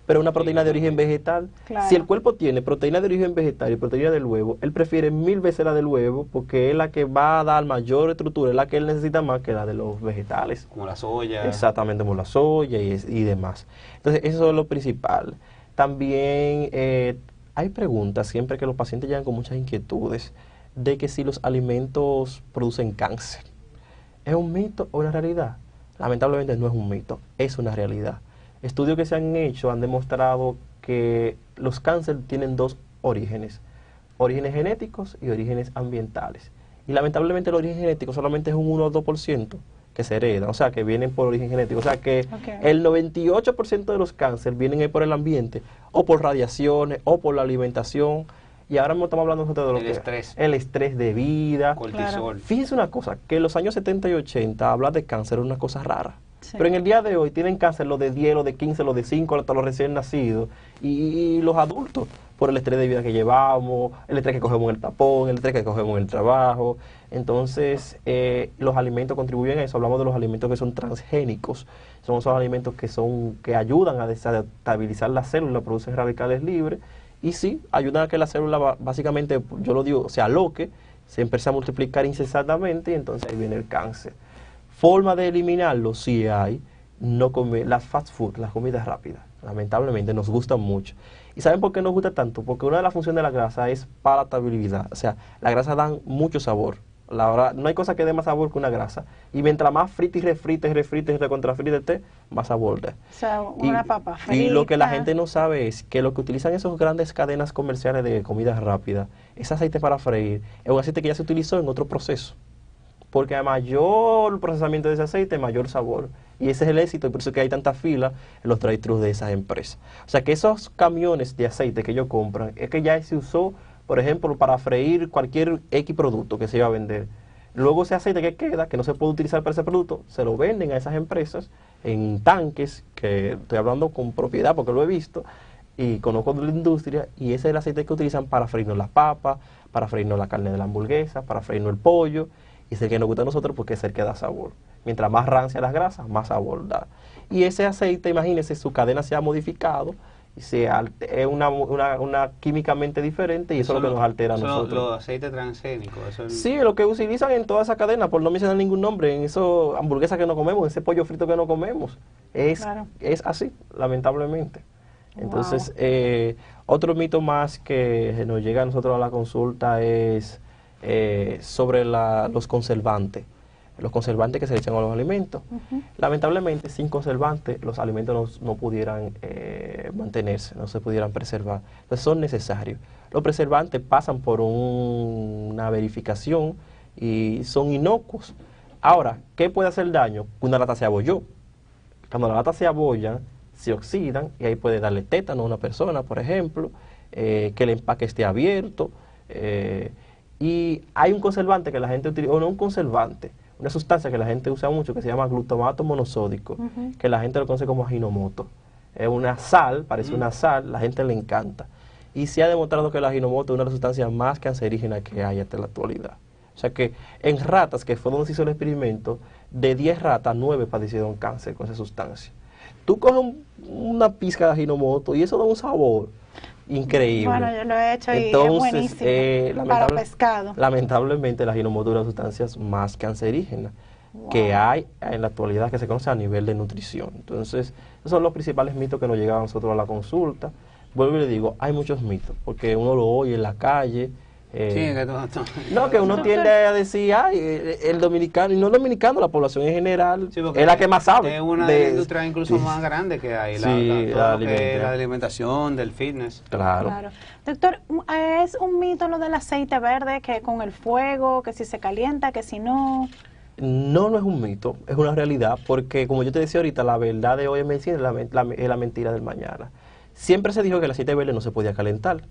pero una proteína de origen vegetal. Claro. Si el cuerpo tiene proteína de origen vegetal y proteína del huevo, él prefiere 1000 veces la del huevo porque es la que va a dar mayor estructura, es la que él necesita más que la de los vegetales. Como la soya. Exactamente, como la soya y demás. Entonces, eso es lo principal. También hay preguntas, siempre que los pacientes llegan con muchas inquietudes, de que si los alimentos producen cáncer. ¿Es un mito o una realidad? Lamentablemente no es un mito, es una realidad. Estudios que se han hecho han demostrado que los cánceres tienen dos orígenes genéticos y orígenes ambientales. Y lamentablemente el origen genético solamente es un 1 o 2% que se hereda, o sea, que vienen por origen genético. O sea, que el 98% de los cánceres vienen por el ambiente, o por radiaciones, o por la alimentación. Y ahora estamos hablando nosotros de lo el estrés de vida. Cortisol. Fíjense una cosa, que en los años 70 y 80 hablar de cáncer era una cosa rara. Sí. Pero en el día de hoy tienen cáncer los de 10, los de 15, los de 5, hasta los recién nacidos. Y los adultos, por el estrés de vida que llevamos, el estrés que cogemos en el tapón, el estrés que cogemos en el trabajo. Entonces, los alimentos contribuyen a eso. Hablamos de los alimentos que son transgénicos. Son esos alimentos que ayudan a desestabilizar las células, producen radicales libres. Y sí, ayudan a que la célula básicamente, yo lo digo, se aloque, se empieza a multiplicar incesantemente y entonces ahí viene el cáncer. Forma de eliminarlo, sí hay. No comer las fast food, las comidas rápidas. Lamentablemente nos gustan mucho. ¿Y saben por qué nos gusta tanto? Porque una de las funciones de la grasa es palatabilidad. O sea, la grasa da mucho sabor. La verdad, no hay cosa que dé más sabor que una grasa. Y mientras más frita y refrita y recontrafrita esté, más sabor da. O sea, una papa frita. Y lo que la gente no sabe es que lo que utilizan esas grandes cadenas comerciales de comidas rápidas, ese aceite para freír, es un aceite que ya se utilizó en otro proceso. Porque a mayor procesamiento de ese aceite, mayor sabor. Y ese es el éxito, y por eso es que hay tanta fila en los drive-thrus de esas empresas. O sea que esos camiones de aceite que ellos compran, es que ya se usó, por ejemplo, para freír cualquier X producto que se iba a vender. Luego ese aceite que queda, que no se puede utilizar para ese producto, se lo venden a esas empresas en tanques, que estoy hablando con propiedad porque lo he visto, y conozco de la industria, y ese es el aceite que utilizan para freírnos las papas, para freírnos la carne de la hamburguesa, para freírnos el pollo, y es el que nos gusta a nosotros porque es el que da sabor. Mientras más rancia las grasas, más sabor da. Y ese aceite, imagínense, su cadena se ha modificado Es una químicamente diferente y eso es lo que nos altera a nosotros. Los aceites transgénicos. Sí, lo que utilizan en toda esa cadena, por no mencionar ningún nombre, en esos hamburguesas que no comemos, en ese pollo frito que no comemos. Es así, lamentablemente. Entonces, otro mito más que nos llega a nosotros a la consulta es sobre los conservantes. Los conservantes que se le echan a los alimentos. Lamentablemente, sin conservantes, los alimentos no pudieran mantenerse, no se pudieran preservar. Entonces, son necesarios. Los preservantes pasan por una verificación y son inocuos. Ahora, ¿qué puede hacer daño? Una lata se abolló. Cuando la lata se abolla, se oxidan y ahí puede darle tétano a una persona, por ejemplo, que el empaque esté abierto. Y hay un conservante que la gente utiliza, o no un conservante, una sustancia que la gente usa mucho que se llama glutamato monosódico, que la gente lo conoce como Ajinomoto. Es una sal, parece una sal, la gente le encanta. Y se ha demostrado que el Ajinomoto es una de las sustancias más cancerígenas que hay hasta la actualidad. O sea que en ratas, que fue donde se hizo el experimento, de 10 ratas, 9 padecieron cáncer con esa sustancia. Tú coges una pizca de Ajinomoto y eso da un sabor increíble. Bueno, yo lo he hecho y es buenísimo para pescado. Lamentablemente, la Ajinomoto es una de las sustancias más cancerígenas que hay en la actualidad, que se conoce a nivel de nutrición. Entonces, esos son los principales mitos que nos llegan a nosotros a la consulta. Vuelvo y le digo, hay muchos mitos, porque uno lo oye en la calle. No, que uno tiende a decir, ay, el dominicano, y no el dominicano, la población en general, es la que más sabe. Es una de las industrias incluso más grandes que hay, la alimentación, del fitness. Claro. Doctor, ¿es un mito lo del aceite verde, que con el fuego, que si se calienta, que si no? No es un mito, es una realidad, porque como yo te decía ahorita, la verdad de hoy en medicina es la mentira del mañana. Siempre se dijo que el aceite verde no se podía calentar.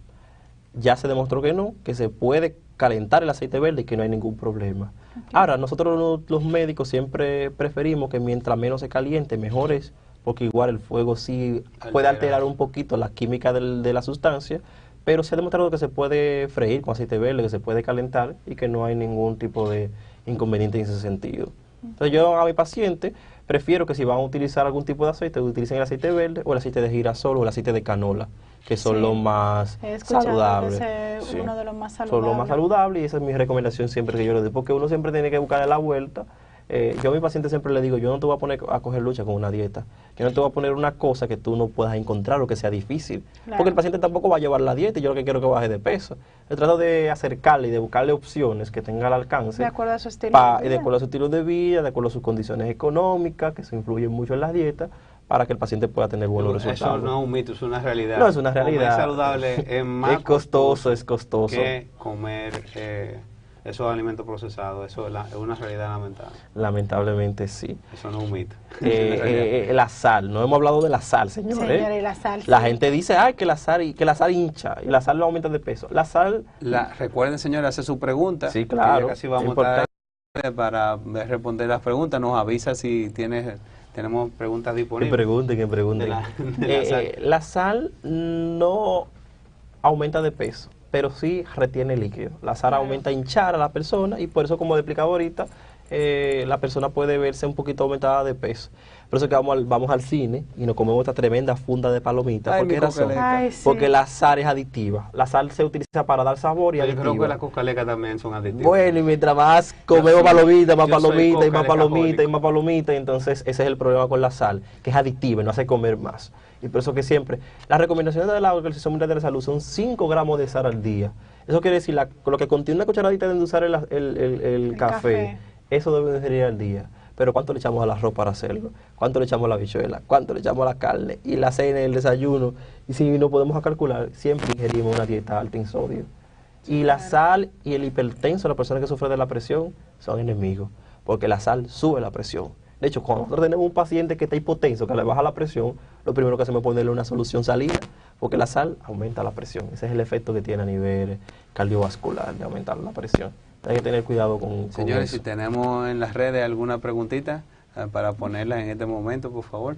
Ya se demostró que no, que se puede calentar el aceite verde y que no hay ningún problema. Ahora, nosotros los médicos siempre preferimos que mientras menos se caliente, mejor es, porque igual el fuego sí puede alterar un poquito la química de la sustancia, pero se ha demostrado que se puede freír con aceite verde, que se puede calentar y que no hay ningún tipo de inconveniente en ese sentido. Entonces yo a mi paciente prefiero que si van a utilizar algún tipo de aceite, utilicen el aceite verde o el aceite de girasol o el aceite de canola, que son los más saludables. Uno de los más saludables. Son los más saludables y esa es mi recomendación siempre que yo le doy, porque uno siempre tiene que buscarle la vuelta. Yo a mi paciente siempre le digo, yo no te voy a poner a coger lucha con una dieta, yo no te voy a poner una cosa que tú no puedas encontrar o que sea difícil, porque el paciente tampoco va a llevar la dieta y yo lo que quiero es que baje de peso. Yo trato de acercarle y de buscarle opciones que tenga al alcance. De acuerdo a su estilo de vida. De acuerdo a su estilo de vida, de acuerdo a sus condiciones económicas, que eso influye mucho en las dietas, para que el paciente pueda tener buenos resultados. Eso no es un mito, es una realidad. No, es una realidad. Comer saludable es más es costoso que comer esos alimentos procesados. Eso es una realidad lamentable. Lamentablemente sí. Eso no es un mito. La sal, no hemos hablado de la sal, señor. Señor, y la sal. La gente dice, ay, que la sal hincha y la sal lo aumenta de peso. La sal... Recuerden, señor, hacer su pregunta. Sí, claro. Casi vamos a estar para responder las preguntas. Nos avisa si tenemos preguntas disponibles. Que pregunten. La sal no aumenta de peso, pero sí retiene líquido. La sal aumenta a hinchar a la persona y por eso, como le explicaba ahorita, la persona puede verse un poquito aumentada de peso. Por eso que vamos al cine y nos comemos esta tremenda funda de palomitas. ¿Por qué razón? Porque la sal es adictiva. La sal se utiliza para dar sabor y adictiva. Yo creo que las cocalecas también son adictivas. Bueno, y mientras más comemos palomitas, más palomitas, y más palomitas, y más palomitas, entonces ese es el problema con la sal, que es adictiva y no hace comer más. Y por eso que siempre, las recomendaciones de la Organización Mundial de la Salud son 5 gramos de sal al día. Eso quiere decir, lo que contiene una cucharadita de endulzar el café, eso debe de ser al día. Pero ¿cuánto le echamos al arroz para hacerlo? ¿Cuánto le echamos a la habichuela? ¿Cuánto le echamos a la carne? Y la cena y el desayuno. Y si no podemos calcular, siempre ingerimos una dieta alta en sodio. Y la sal y el hipertenso, la persona que sufre de la presión, son enemigos. Porque la sal sube la presión. De hecho, cuando nosotros tenemos un paciente que está hipotenso, que le baja la presión, lo primero que hacemos es ponerle una solución salina, porque la sal aumenta la presión. Ese es el efecto que tiene a nivel cardiovascular, de aumentar la presión. Hay que tener cuidado con Señores, eso. si tenemos en las redes alguna preguntita para ponerla en este momento, por favor.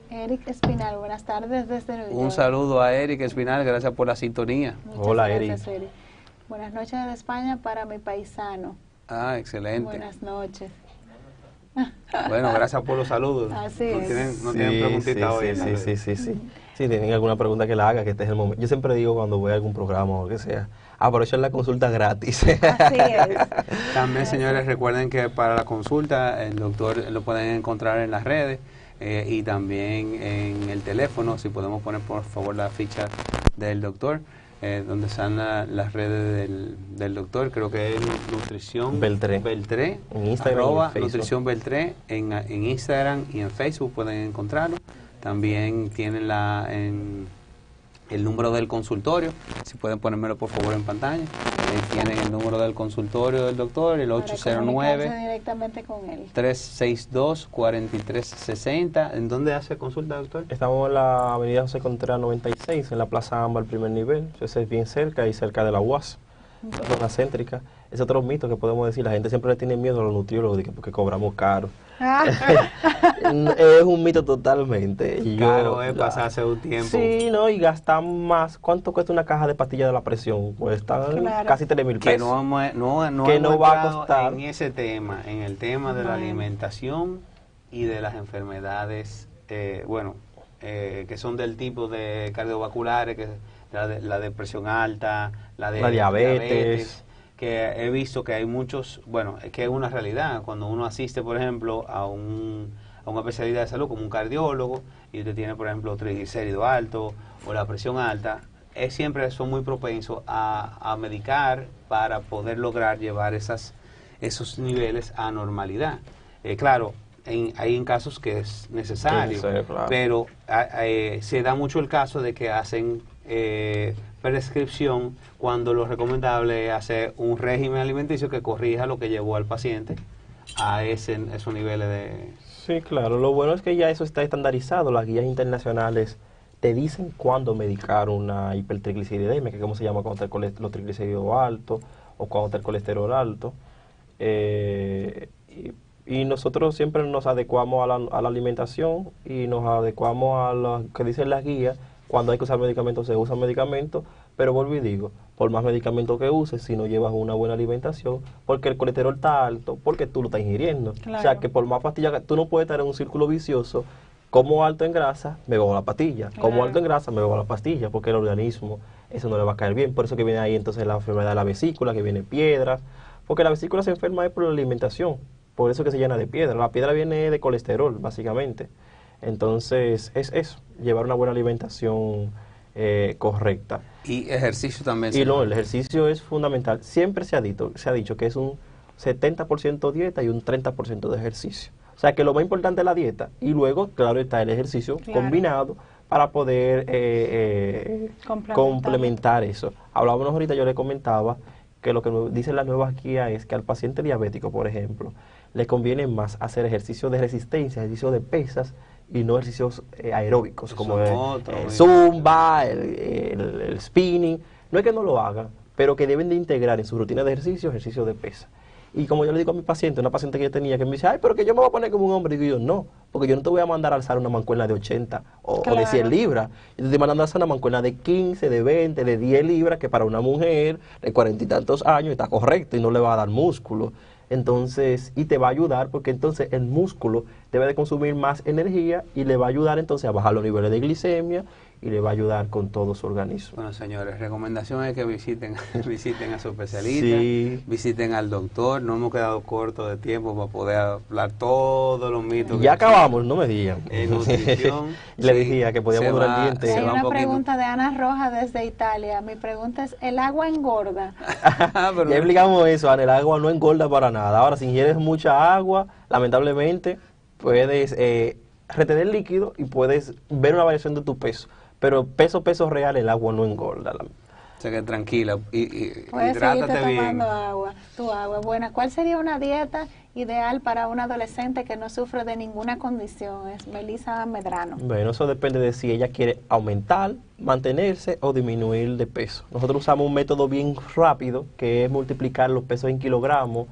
Eric Espinal, buenas tardes desde Nueva York. Un saludo a Eric Espinal, gracias por la sintonía. Hola, gracias, Eric. Buenas noches desde España para mi paisano. Excelente. Buenas noches. Bueno, gracias por los saludos. Así es. No tienen preguntita hoy. Sí. Si tienen alguna pregunta que la haga, que este es el momento. Yo siempre digo cuando voy a algún programa o lo que sea, aprovechen la consulta gratis. Así es. También, señores, recuerden que para la consulta el doctor lo pueden encontrar en las redes y también en el teléfono. Si podemos poner por favor la ficha del doctor, donde están las redes del doctor. Creo que es Nutrición Beltré. En Instagram y en Facebook. Nutrición Beltré en Instagram y en Facebook pueden encontrarlo. También tienen el número del consultorio, si pueden ponérmelo por favor en pantalla. Tienen el número del consultorio del doctor, el Para comunicarse directamente con él. 362-4360. ¿En dónde hace consulta, doctor? Estamos en la avenida José Contreras 96, en la Plaza Amba, el primer nivel. Eso es bien cerca y cerca de la UAS, la zona céntrica. Es otro mito que podemos decir. La gente siempre le tiene miedo a los nutriólogos porque cobramos caro. Es un mito totalmente. Claro, es pasarse un tiempo. Sí, ¿no? Y gastan más. ¿Cuánto cuesta una caja de pastillas de la presión? Cuestan casi 3,000 pesos. Que no va a costar. En ese tema, en el tema de la alimentación y de las enfermedades, que son del tipo de cardiovasculares, que la depresión alta, la diabetes, que he visto que hay muchos, es que es una realidad. Cuando uno asiste, por ejemplo, a una especialidad de salud como un cardiólogo y usted tiene, por ejemplo, triglicéridos altos o la presión alta, siempre son muy propensos a medicar para poder lograr llevar esos niveles a normalidad. Claro, hay en casos que es necesario, claro. Pero se da mucho el caso de que hacen prescripción cuando lo recomendable es hacer un régimen alimenticio que corrija lo que llevó al paciente a esos niveles de... Sí, claro. Lo bueno es que ya eso está estandarizado. Las guías internacionales te dicen cuándo medicar una hipertrigliceridemia, que como se llama cuando está los triglicéridos altos o cuando está el colesterol alto. Y nosotros siempre nos adecuamos a la alimentación y nos adecuamos a lo que dicen las guías. Cuando hay que usar medicamentos, se usan medicamentos, pero vuelvo y digo, por más medicamentos que uses, si no llevas una buena alimentación, porque el colesterol está alto, porque tú lo estás ingiriendo. Claro. O sea, que por más pastillas, tú no puedes estar en un círculo vicioso, como alto en grasa, me bebo la pastilla, como Claro. alto en grasa, me bebo la pastilla, porque el organismo, eso no le va a caer bien. Por eso que viene ahí entonces la enfermedad de la vesícula, que viene piedras, porque la vesícula se enferma es por la alimentación, por eso que se llena de piedra. La piedra viene de colesterol, básicamente. Entonces, es eso, llevar una buena alimentación correcta. Y ejercicio también. Y no, el ejercicio es fundamental. Siempre se ha dicho que es un 70% dieta y un 30% de ejercicio. O sea, que lo más importante es la dieta y luego, claro, está el ejercicio combinado para poder complementar eso. Hablábamos ahorita, yo le comentaba que lo que dicen las nuevas guías es que al paciente diabético, por ejemplo, le conviene más hacer ejercicio de resistencia, ejercicio de pesas, y no ejercicios aeróbicos como el zumba, el spinning. No es que no lo hagan, pero que deben de integrar en su rutina de ejercicio de pesa. Y como yo le digo a mi paciente, una paciente que yo tenía que me dice, ay, pero que yo me voy a poner como un hombre, y digo yo, no, porque yo no te voy a mandar a alzar una mancuerna de 80 o de 100 libras. Yo te estoy mandando a alzar una mancuerna de 15, de 20, de 10 libras, que para una mujer de 40 y tantos años está correcto y no le va a dar músculo. Entonces, y te va a ayudar porque entonces el músculo debe de consumir más energía y le va a ayudar entonces a bajar los niveles de glicemia y le va a ayudar con todo su organismo. Bueno, señores, recomendación es que visiten a su especialista, visiten al doctor. No hemos quedado cortos de tiempo para poder hablar todos los mitos. Ya acabamos, no me digan. En nutrición. Le decía que podíamos durar el día entero. Hay una pregunta de Ana Roja desde Italia. Mi pregunta es, ¿el agua engorda? Ya explicamos eso, Ana, el agua no engorda para nada. Ahora, si ingieres mucha agua, lamentablemente puedes retener líquido y puedes ver una variación de tu peso. Pero peso real, el agua no engorda. O sea que tranquila y puedes hidrátate seguirte bien. tomando tu agua. Bueno, ¿cuál sería una dieta ideal para un adolescente que no sufre de ninguna condición? Es Melissa Medrano. Bueno, eso depende de si ella quiere aumentar, mantenerse o disminuir de peso. Nosotros usamos un método bien rápido, que es multiplicar los pesos en kilogramos.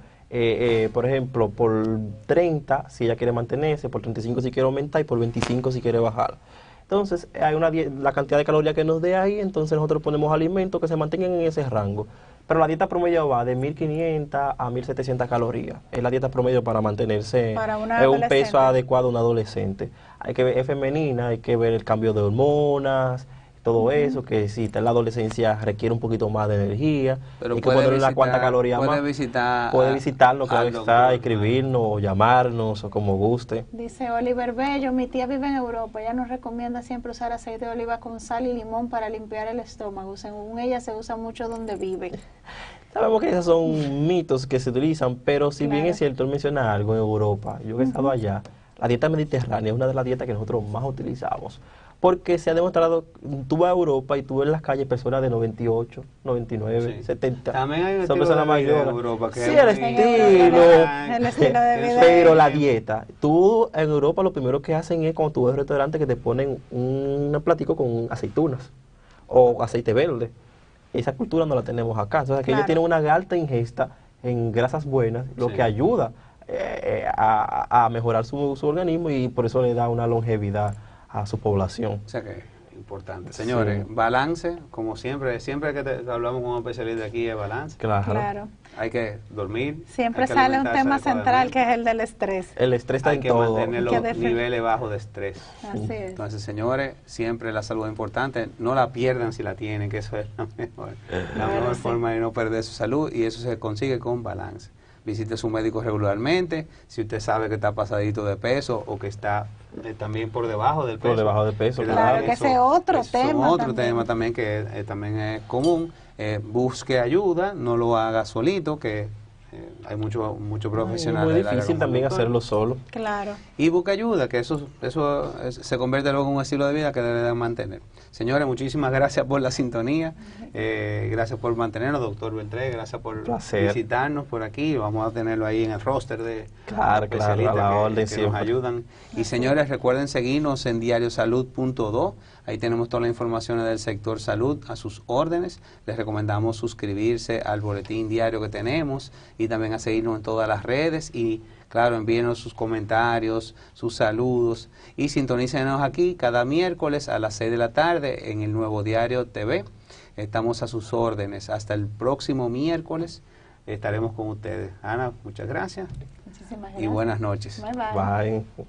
Por ejemplo, por 30 si ella quiere mantenerse, por 35 si quiere aumentar y por 25 si quiere bajar. Entonces, hay la cantidad de calorías que nos dé ahí, entonces nosotros ponemos alimentos que se mantengan en ese rango. Pero la dieta promedio va de 1.500 a 1.700 calorías. Es la dieta promedio para mantenerse Para una en un adolescente. peso adecuado a un adolescente. Hay que ver, es femenina, hay que ver el cambio de hormonas, todo eso, que si está en la adolescencia requiere un poquito más de energía. Pero hay que ponerle una cuanta caloría puede más. Puede visitarnos, claro al está, doctor, escribirnos o llamarnos o como guste. Dice Oliver Bello, mi tía vive en Europa, ella nos recomienda siempre usar aceite de oliva con sal y limón para limpiar el estómago. Según ella se usa mucho donde vive. Sabemos que esos son mitos que se utilizan, pero si bien Claro. es cierto, él menciona algo en Europa, yo que he estado allá, la dieta mediterránea es una de las dietas que nosotros más utilizamos, porque se ha demostrado, tú vas a Europa y tú ves en las calles personas de 98, 99, Sí. 70, También hay un son estilo personas de vida en mayores. Europa que Sí, es el muy- El estilo de vida. pero la dieta, tú en Europa lo primero que hacen es cuando tú vas a un restaurante que te ponen un platico con aceitunas o aceite verde. Esa cultura no la tenemos acá. Entonces, que ellos Claro. tienen una alta ingesta en grasas buenas, lo Sí. que ayuda a mejorar su organismo y por eso le da una longevidad a su población. O sea que importante. Señores, Sí. balance, como siempre que hablamos con un especialista aquí, es balance. Claro. Claro. Hay que dormir. Siempre hay que sale un alimentarse tema central que es el del estrés. El estrés está hay en que todo. mantener Hay que los niveles bajos de estrés. Así es. Entonces, señores, siempre la salud es importante. No la pierdan si la tienen, que eso es la mejor Claro, sí. forma de no perder su salud y eso se consigue con balance. Visite a su médico regularmente. Si usted sabe que está pasadito de peso o que está también por debajo del peso. Por debajo del peso, ¿verdad? Claro, que ese es otro es tema otro también. tema también que también es común. Busque ayuda, no lo haga solito, que hay mucho Es profesional. muy del área difícil como también doctor. hacerlo solo. Claro. Y busca ayuda, que eso se convierte luego en un estilo de vida que debe de mantener. Señores, muchísimas gracias por la sintonía, gracias por mantenernos, doctor Beltré, gracias por Placer. visitarnos por aquí, vamos a tenerlo ahí en el roster de Claro, especialistas claro, a la orden que nos siempre. ayudan. Y señores, recuerden seguirnos en diariosalud.do, ahí tenemos toda la información del sector salud a sus órdenes. Les recomendamos suscribirse al boletín diario que tenemos y también a seguirnos en todas las redes y claro, envíenos sus comentarios, sus saludos y sintonícenos aquí cada miércoles a las 6 de la tarde en el Nuevo Diario TV. Estamos a sus órdenes. Hasta el próximo miércoles estaremos con ustedes. Ana, muchas gracias Muchísimas y gracias. buenas noches. Bye bye. Bye.